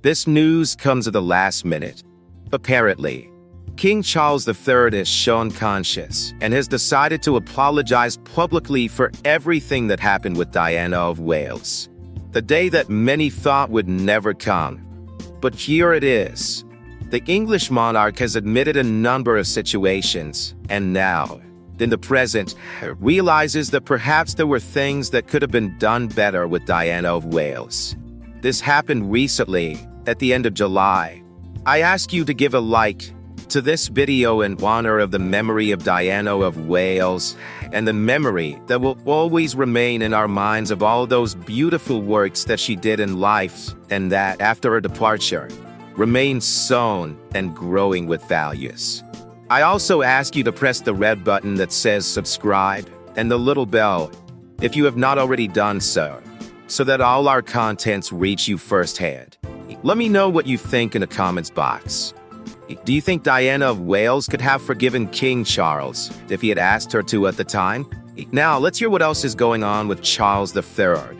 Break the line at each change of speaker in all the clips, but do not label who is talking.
This news comes at the last minute. Apparently, King Charles III has shown conscience and has decided to apologize publicly for everything that happened with Diana of Wales. The day that many thought would never come. But here it is. The English monarch has admitted a number of situations, and now, in the present, realizes that perhaps there were things that could have been done better with Diana of Wales. This happened recently, at the end of July. I ask you to give a like to this video in honor of the memory of Diana of Wales and the memory that will always remain in our minds of all those beautiful works that she did in life and that, after her departure, remain sown and growing with values. I also ask you to press the red button that says subscribe and the little bell if you have not already done so that all our contents reach you firsthand. Let me know what you think in the comments box. Do you think Diana of Wales could have forgiven King Charles if he had asked her to at the time? Now, let's hear what else is going on with Charles III.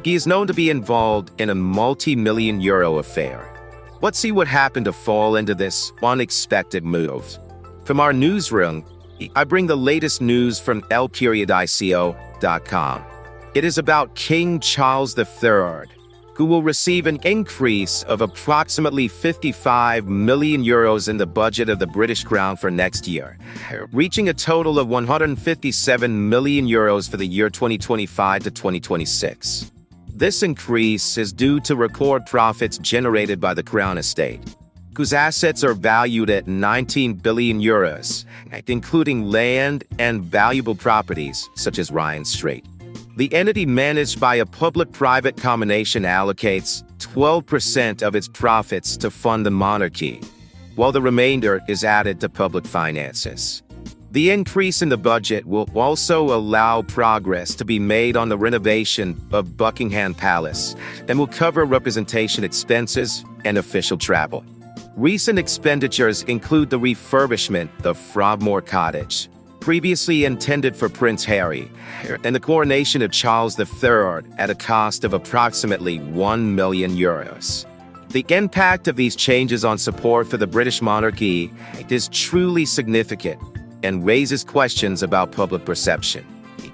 He is known to be involved in a multi-million euro affair. Let's see what happened to fall into this unexpected move. From our newsroom, I bring the latest news from l.ico.com. It is about King Charles III, who will receive an increase of approximately 55 million euros in the budget of the British Crown for next year, reaching a total of 157 million euros for the year 2025 to 2026. This increase is due to record profits generated by the Crown Estate, whose assets are valued at 19 billion euros, including land and valuable properties such as Ryan Street. The entity managed by a public-private combination allocates 12% of its profits to fund the monarchy, while the remainder is added to public finances. The increase in the budget will also allow progress to be made on the renovation of Buckingham Palace and will cover representation expenses and official travel. Recent expenditures include the refurbishment of Frogmore Cottage, previously intended for Prince Harry, and the coronation of Charles III at a cost of approximately 1 million euros. The impact of these changes on support for the British monarchy is truly significant and raises questions about public perception.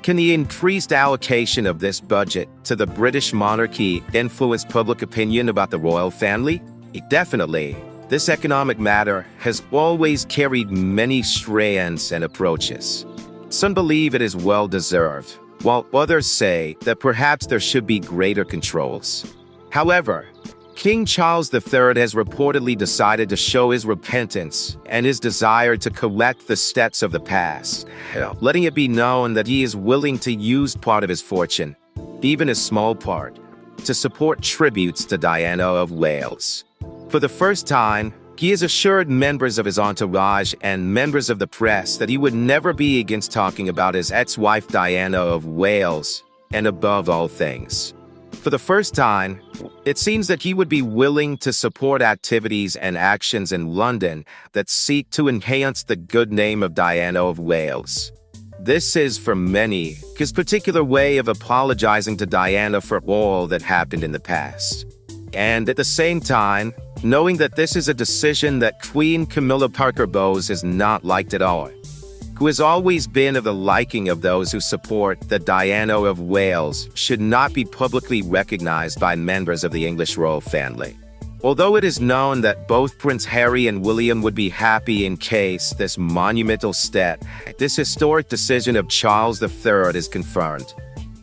Can the increased allocation of this budget to the British monarchy influence public opinion about the royal family? Definitely. This economic matter has always carried many strands and approaches. Some believe it is well-deserved, while others say that perhaps there should be greater controls. However, King Charles III has reportedly decided to show his repentance and his desire to correct the steps of the past, letting it be known that he is willing to use part of his fortune, even a small part, to support tributes to Diana of Wales. For the first time, he has assured members of his entourage and members of the press that he would never be against talking about his ex-wife Diana of Wales, and above all things. For the first time, it seems that he would be willing to support activities and actions in London that seek to enhance the good name of Diana of Wales. This is, for many, his particular way of apologizing to Diana for all that happened in the past. And at the same time, knowing that this is a decision that Queen Camila Parker-Bowles has not liked at all, who has always been of the liking of those who support that Diana of Wales should not be publicly recognized by members of the English royal family. Although it is known that both Prince Harry and William would be happy in case this monumental step, this historic decision of Charles III is confirmed.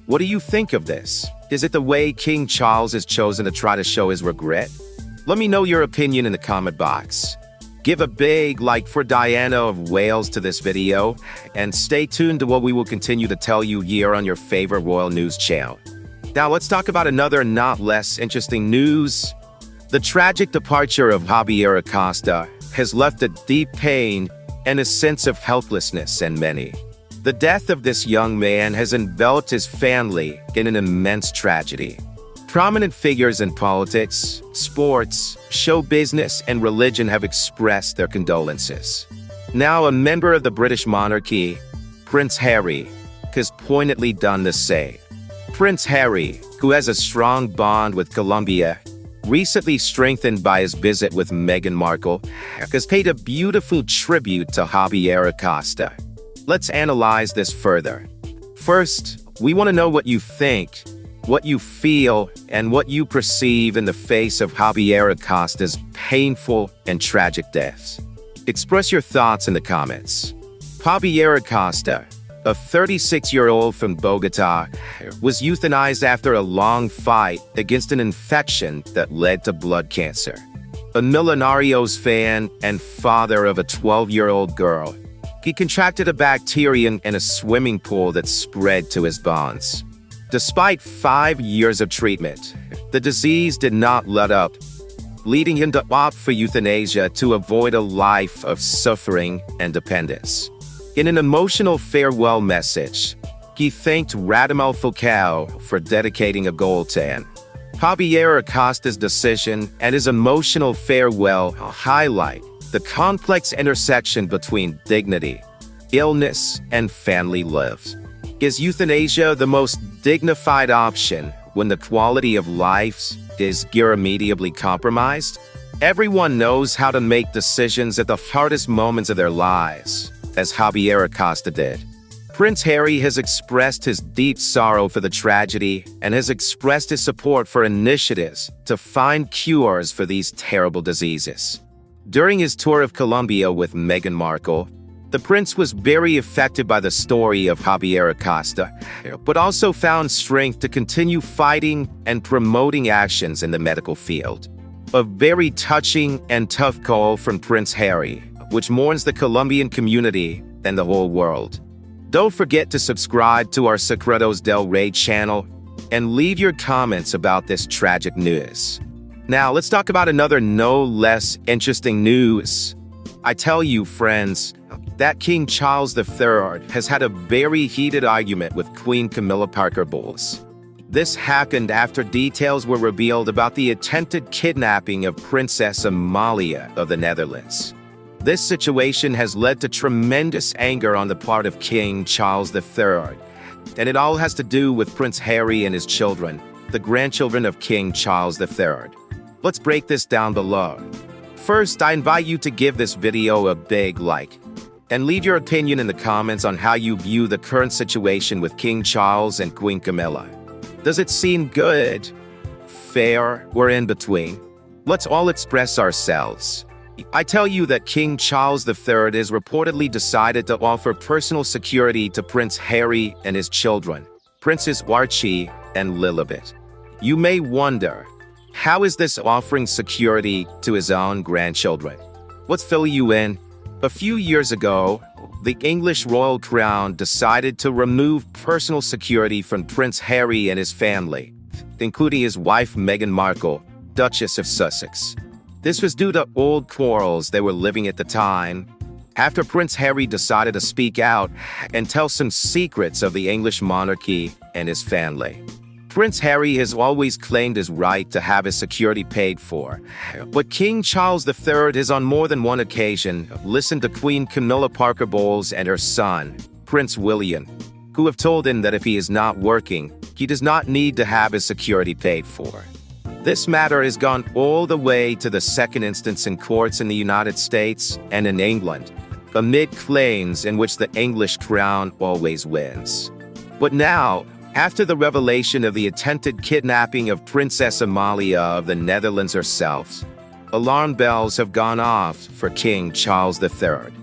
What do you think of this? Is it the way King Charles has chosen to try to show his regret? Let me know your opinion in the comment box. Give a big like for Diana of Wales to this video, and stay tuned to what we will continue to tell you here on your favorite royal news channel. Now let's talk about another not less interesting news. The tragic departure of Javier Acosta has left a deep pain and a sense of helplessness in many. The death of this young man has enveloped his family in an immense tragedy. Prominent figures in politics, sports, show business, and religion have expressed their condolences. Now, a member of the British monarchy, Prince Harry, has pointedly done the same. Prince Harry, who has a strong bond with Colombia, recently strengthened by his visit with Meghan Markle, has paid a beautiful tribute to Javier Acosta. Let's analyze this further. First, we want to know what you think, what you feel, and what you perceive in the face of Javier Acosta's painful and tragic deaths. Express your thoughts in the comments. Javier Acosta, a 36-year-old from Bogota, was euthanized after a long fight against an infection that led to blood cancer. A Millonarios fan and father of a 12-year-old girl, he contracted a bacterium in a swimming pool that spread to his bones. Despite 5 years of treatment, the disease did not let up, leading him to opt for euthanasia to avoid a life of suffering and dependence. In an emotional farewell message, he thanked Radamel Falcao for dedicating a goal to him. Javier Acosta's decision and his emotional farewell highlight the complex intersection between dignity, illness, and family lives. Is euthanasia the most dignified option when the quality of life is irremediably compromised? Everyone knows how to make decisions at the hardest moments of their lives, as Javier Acosta did. Prince Harry has expressed his deep sorrow for the tragedy and has expressed his support for initiatives to find cures for these terrible diseases. During his tour of Colombia with Meghan Markle, the prince was very affected by the story of Javier Acosta, but also found strength to continue fighting and promoting actions in the medical field. A very touching and tough call from Prince Harry, which mourns the Colombian community and the whole world. Don't forget to subscribe to our Secretos del Rey channel and leave your comments about this tragic news. Now, let's talk about another no less interesting news. I tell you, friends, that King Charles III has had a very heated argument with Queen Camilla Parker Bowles. This happened after details were revealed about the attempted kidnapping of Princess Amalia of the Netherlands. This situation has led to tremendous anger on the part of King Charles III, and it all has to do with Prince Harry and his children, the grandchildren of King Charles III. Let's break this down below. First, I invite you to give this video a big like, and leave your opinion in the comments on how you view the current situation with King Charles and Queen Camilla. Does it seem good, fair, or in between? Let's all express ourselves. I tell you that King Charles III has reportedly decided to offer personal security to Prince Harry and his children, Princes Archie and Lilibet. You may wonder, how is this offering security to his own grandchildren? Let's fill you in. A few years ago, the English royal crown decided to remove personal security from Prince Harry and his family, including his wife Meghan Markle, Duchess of Sussex. This was due to old quarrels they were living at the time, after Prince Harry decided to speak out and tell some secrets of the English monarchy and his family. Prince Harry has always claimed his right to have his security paid for, but King Charles III has on more than one occasion listened to Queen Camilla Parker Bowles and her son, Prince William, who have told him that if he is not working, he does not need to have his security paid for. This matter has gone all the way to the second instance in courts in the United States and in England, amid claims in which the English crown always wins. But now, after the revelation of the attempted kidnapping of Princess Amalia of the Netherlands herself, alarm bells have gone off for King Charles III.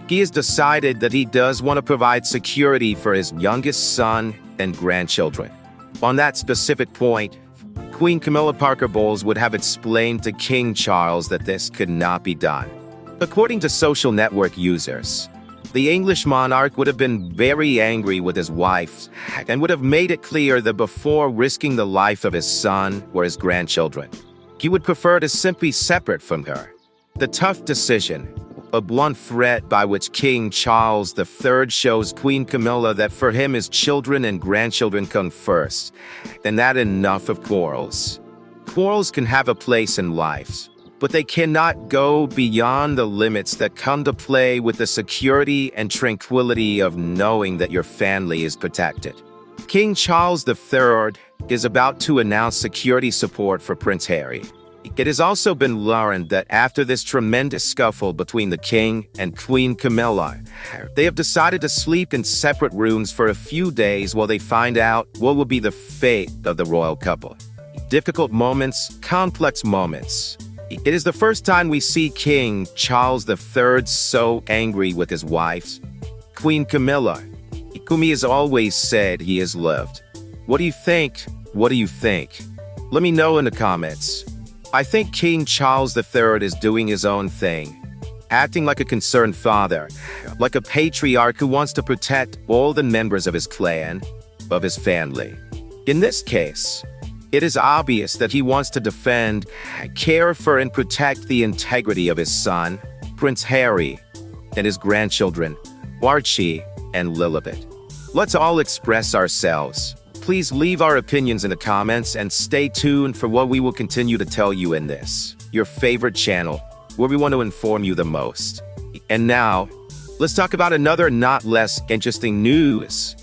He has decided that he does want to provide security for his youngest son and grandchildren. On that specific point, Queen Camilla Parker Bowles would have explained to King Charles that this could not be done. According to social network users, the English monarch would have been very angry with his wife and would have made it clear that before risking the life of his son or his grandchildren, he would prefer to simply separate from her. The tough decision, a blunt threat by which King Charles III shows Queen Camilla that for him his children and grandchildren come first, and that enough of quarrels. Quarrels can have a place in life, but they cannot go beyond the limits that come to play with the security and tranquility of knowing that your family is protected. King Charles III is about to announce security support for Prince Harry. It has also been learned that after this tremendous scuffle between the king and Queen Camilla, they have decided to sleep in separate rooms for a few days while they find out what will be the fate of the royal couple. Difficult moments, complex moments. It is the first time we see King Charles III so angry with his wife, Queen Camilla, whom he has always said he has loved. What do you think? What do you think? Let me know in the comments. I think King Charles III is doing his own thing, acting like a concerned father, like a patriarch who wants to protect all the members of his clan, of his family. In this case, it is obvious that he wants to defend, care for, and protect the integrity of his son, Prince Harry, and his grandchildren, Archie and Lilibet. Let's all express ourselves. Please leave our opinions in the comments and stay tuned for what we will continue to tell you in this, your favorite channel, where we want to inform you the most. And now, let's talk about another not less interesting news.